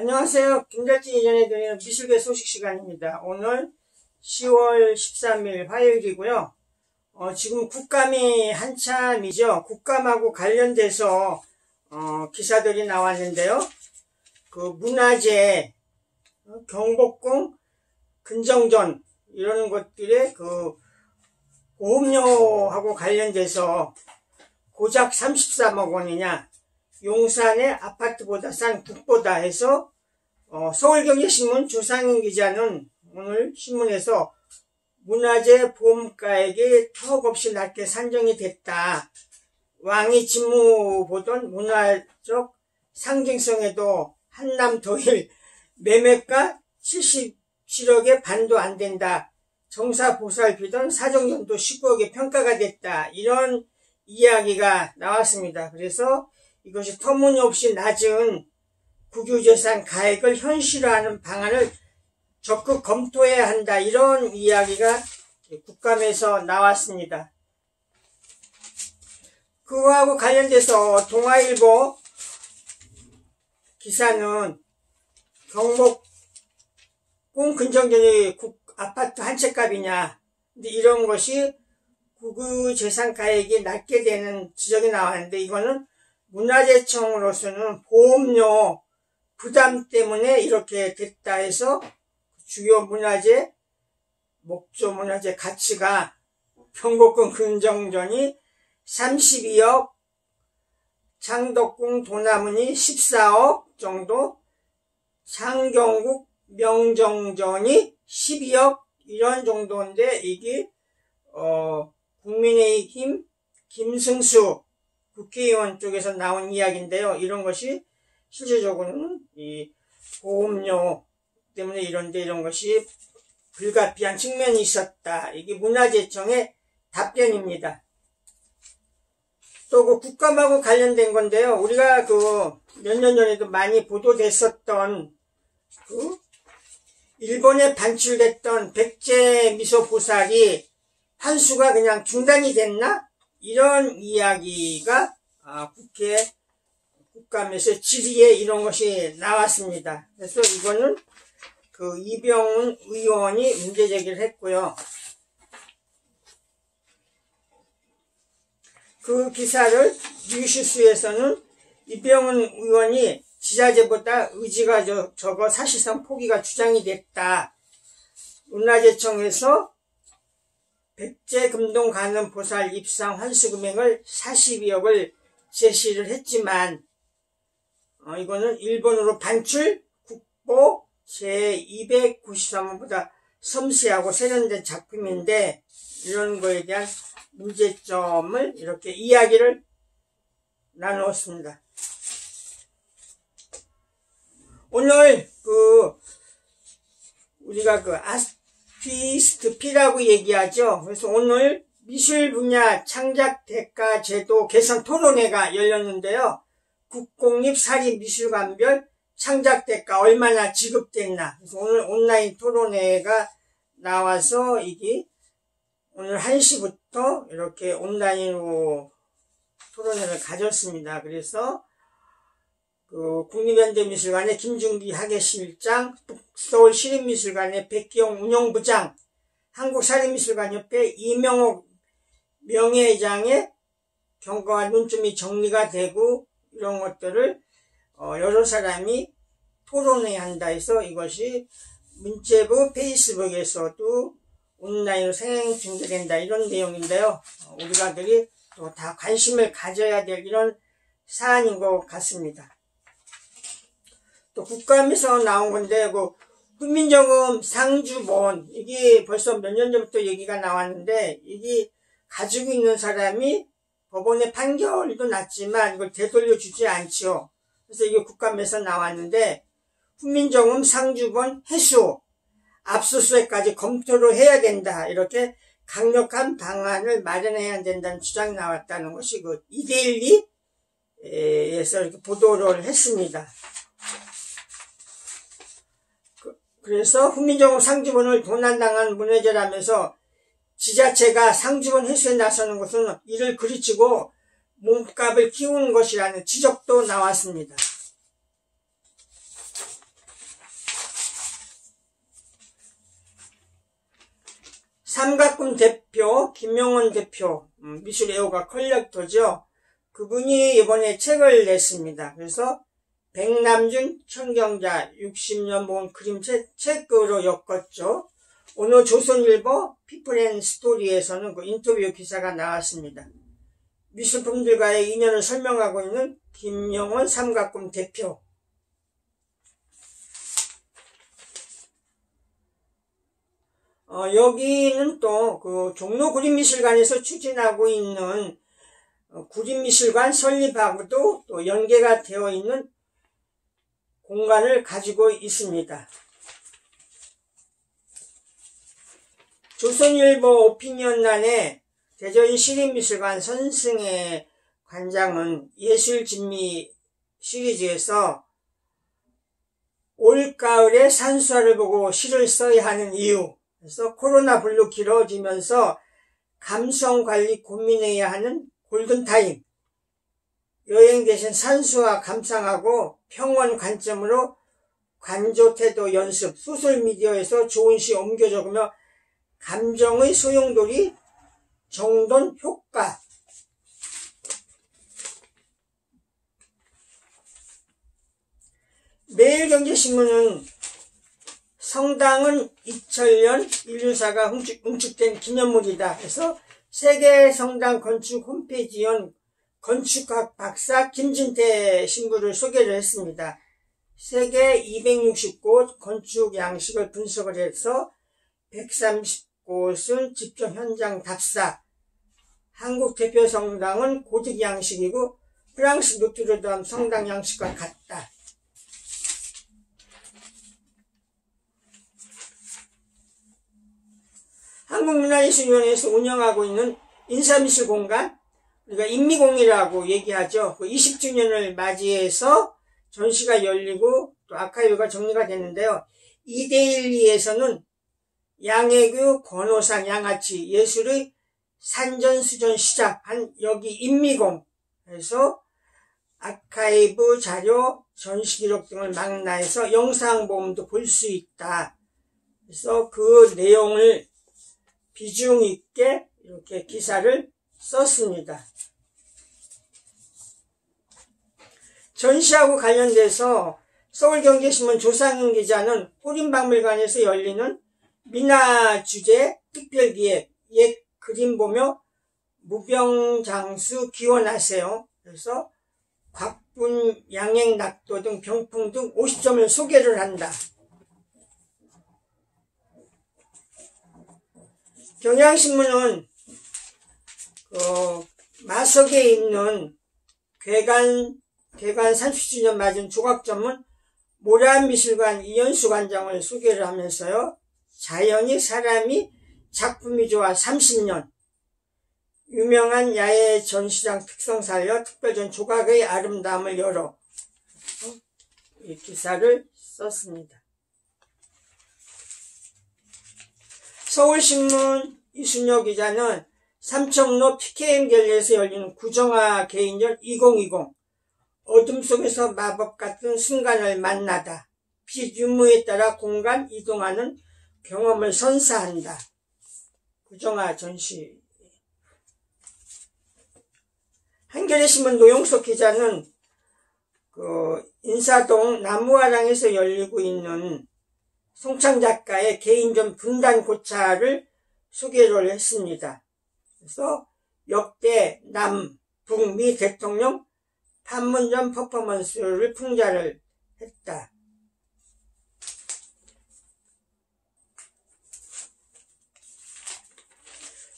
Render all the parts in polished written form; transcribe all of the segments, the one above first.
안녕하세요. 김달진이 전해드리는 미술계 소식 시간입니다. 오늘 10월 13일 화요일이고요. 지금 국감이 한참이죠. 국감하고 관련돼서 기사들이 나왔는데요. 그 문화재, 경복궁, 근정전 이런 것들의 그 보험료하고 관련돼서 고작 33억 원이냐, 용산의 아파트보다 싼 국보다 해서 서울경제신문 조상인 기자는 오늘 신문에서 문화재 보험가액이 턱없이 낮게 산정이 됐다. 왕이 직무 보던 문화적 상징성에도 한남 더일 매매가 77억에 반도 안 된다. 정사 보살피던 사정연도 19억에 평가가 됐다. 이런 이야기가 나왔습니다. 그래서 이것이 터무니없이 낮은 국유재산 가액을 현실화하는 방안을 적극 검토해야 한다. 이런 이야기가 국감에서 나왔습니다. 그거하고 관련돼서 동아일보 기사는 경복궁 근정전이 아파트 한 채 값이냐. 근데 이런 것이 국유재산 가액이 낮게 되는 지적이 나왔는데, 이거는 문화재청으로서는 보험료 부담 때문에 이렇게 됐다 해서 주요 문화재, 목조 문화재 가치가 경복궁 근정전이 32억, 창덕궁 도남문이 14억 정도, 창경국 명정전이 12억 이런 정도인데, 이게 국민의힘 김승수 국회의원 쪽에서 나온 이야기인데요. 이런 것이 실질적으로는 이 보험료 때문에 이런 것이 불가피한 측면이 있었다. 이게 문화재청의 답변입니다. 또 그 국감하고 관련된 건데요. 우리가 그 몇 년 전에도 많이 보도됐었던 그 일본에 반출됐던 백제 미소보살이 환수가 그냥 중단이 됐나? 이런 이야기가 국감에서 질의에 이런 것이 나왔습니다. 그래서 이거는 그 이병훈 의원이 문제 제기를 했고요. 그 기사를 뉴시스에서는 이병훈 의원이 지자체보다 의지가 적어 사실상 포기가 주장이 됐다. 문화재청에서 백제 금동 가는 보살 입상 환수 금액을 42억을 제시를 했지만, 이거는 일본으로 반출 국보 제293호보다 섬세하고 세련된 작품인데, 이런 거에 대한 문제점을 이렇게 이야기를 나누었습니다. 오늘 우리가 아티스트 피라고 얘기하죠. 그래서 오늘 미술 분야 창작 대가 제도 개선 토론회가 열렸는데요. 국공립 사립미술관별 창작 대가 얼마나 지급됐나. 그래서 오늘 온라인 토론회가 나와서 이게 오늘 1시부터 이렇게 온라인으로 토론회를 가졌습니다. 그래서 그 국립현대미술관의 김중기 학예실장, 서울시립미술관의 백기용 운영부장, 한국사립미술관협회 이명옥 명예회장의 경과와 논점이 정리가 되고, 이런 것들을 여러 사람이 토론해야 한다 해서 이것이 문체부 페이스북에서도 온라인으로 생행 중계된다, 이런 내용인데요. 우리가들이 또 다 관심을 가져야 될 이런 사안인 것 같습니다. 또 국감에서 나온 건데, 훈민정음 상주본, 이게 벌써 몇 년 전부터 얘기가 나왔는데, 이게 가지고 있는 사람이 법원의 판결도 났지만 이걸 되돌려주지 않죠. 그래서 이게 국감에서 나왔는데, 훈민정음 상주본 회수, 압수수색까지 검토를 해야 된다. 이렇게 강력한 방안을 마련해야 된다는 주장이 나왔다는 것이 그 이데일리에서 이렇게 보도를 했습니다. 그래서 훈민정음 상주본을 도난당한 문화재라면서 지자체가 상주본 회수에 나서는 것은 이를 그르치고 몸값을 키우는 것이라는 지적도 나왔습니다. 삼각금 대표 김용원 대표, 미술 애호가 컬렉터죠. 그분이 이번에 책을 냈습니다. 그래서 백남준 청경자 60년 모은 그림책 책으로 엮었죠. 오늘 조선일보 피플앤스토리에서는 그 인터뷰 기사가 나왔습니다. 미술품들과의 인연을 설명하고 있는 김용원 삼각금 대표. 여기는 또 그 종로 구림미술관에서 추진하고 있는 구림미술관 설립하고도 또 연계가 되어 있는 공간을 가지고 있습니다. 조선일보 오피니언란에 대전시립미술관 선승의 관장은 예술진미 시리즈에서 올가을에 산수화를 보고 시를 써야 하는 이유, 그래서 코로나 블루 길어지면서 감성관리 고민해야 하는 골든타임, 여행 대신 산수화 감상하고 평원 관점으로 관조태도 연습, 소셜미디어에서 좋은 시 옮겨 적으며 감정의 소용돌이 정돈 효과. 매일경제신문은 성당은 2000년 인류사가 응축된 기념물이다 해서 세계성당 건축 홈페이지에 건축학 박사 김진태 신부를 소개를 했습니다. 세계 260곳 건축 양식을 분석을 해서 130곳은 집중 현장 답사. 한국 대표 성당은 고딕 양식이고 프랑스 노트르담 성당 양식과 같다. 한국문화예술위원회에서 운영하고 있는 인사미술공간, 우리가 인미공이라고 얘기하죠. 그 20주년을 맞이해서 전시가 열리고 또 아카이브가 정리가 됐는데요. 2대1리에서는 양해교, 권오산, 양아치, 예술의 산전수전 시작한 여기 인미공에서 아카이브 자료, 전시기록 등을 망라해서 영상보험도 볼 수 있다. 그래서 그 내용을 비중 있게 이렇게 기사를 썼습니다. 전시하고 관련돼서 서울경제신문 조상인 기자는 호림박물관에서 열리는 미나주제 특별기획 옛 그림 보며 무병장수 기원하세요. 그래서 곽분, 양행, 낙도 등 병풍 등 50점을 소개를 한다. 경향신문은 마석에 있는 괴관 30주년 맞은 조각전문 모란미술관 이현수 관장을 소개를 하면서요. 자연이 사람이 작품이 좋아 30년 유명한 야외 전시장 특성 살려 특별전 조각의 아름다움을 열어 이 기사를 썼습니다. 서울신문 이순혁 기자는 삼청로 PKM갤러리에서 열리는 구정화 개인전 2020 어둠 속에서 마법 같은 순간을 만나다. 빛 유무에 따라 공간 이동하는 경험을 선사한다. 구정화 전시. 한겨레신문 노용석 기자는 인사동 나무화랑에서 열리고 있는 송창 작가의 개인전 분단 고차를 소개를 했습니다. 그래서 역대 남, 북미 대통령 판문점 퍼포먼스를 풍자를 했다.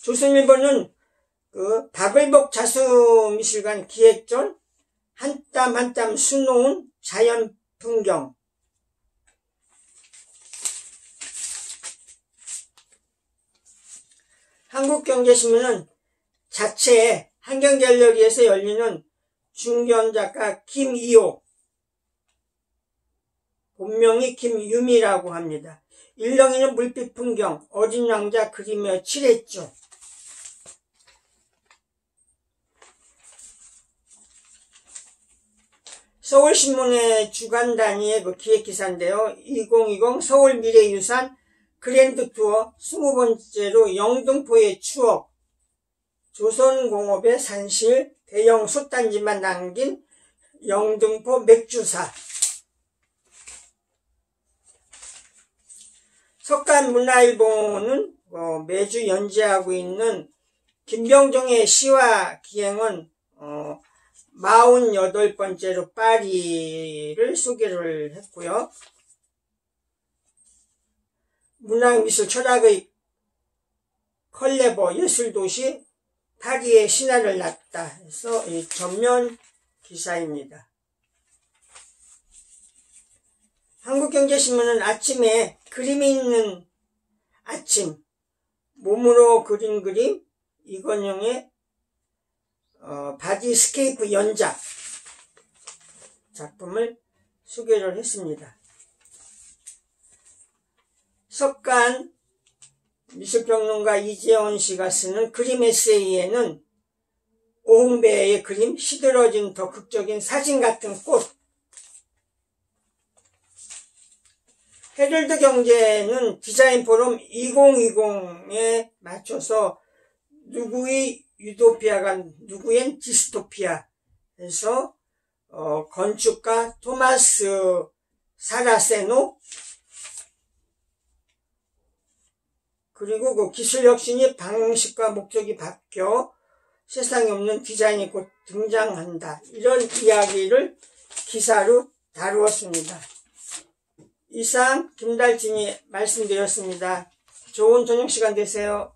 조선일보는 박을복 자수미술관 기획전 한 땀 한 땀 수놓은 자연 풍경. 한국경제신문은 자체 한경갤러리에서 열리는 중견 작가 김이호, 본명이 김유미라고 합니다. 일렁이는 물빛 풍경, 어린 왕자 그리며 칠했죠. 서울신문의 주간 단위의 기획기사인데요. 2020 서울미래유산 그랜드 투어 20번째로 영등포의 추억, 조선공업의 산실, 대형 솥단지만 남긴 영등포 맥주사, 석간문화일보는 매주 연재하고 있는 김병종의 시와 기행은 48번째로 파리를 소개를 했고요. 문학미술 철학의 컬레버 예술도시 파리의 신화를 낳았다 해서 이 전면 기사입니다. 한국경제신문은 아침에 그림이 있는 아침, 몸으로 그린 그림, 이건영의 바디스케이프 연작 작품을 소개를 했습니다. 석간 미술평론가 이재원 씨가 쓰는 그림 에세이에는 오흥배의 그림, 시들어진 더 극적인 사진 같은 꽃, 헤럴드 경제는 디자인 포럼 2020에 맞춰서 누구의 유토피아가 누구의 디스토피아 해서 건축가 토마스 사라세노, 그리고 그 기술 혁신이 방식과 목적이 바뀌어 세상에 없는 디자인이 곧 등장한다, 이런 이야기를 기사로 다루었습니다. 이상 김달진이 말씀드렸습니다. 좋은 저녁 시간 되세요.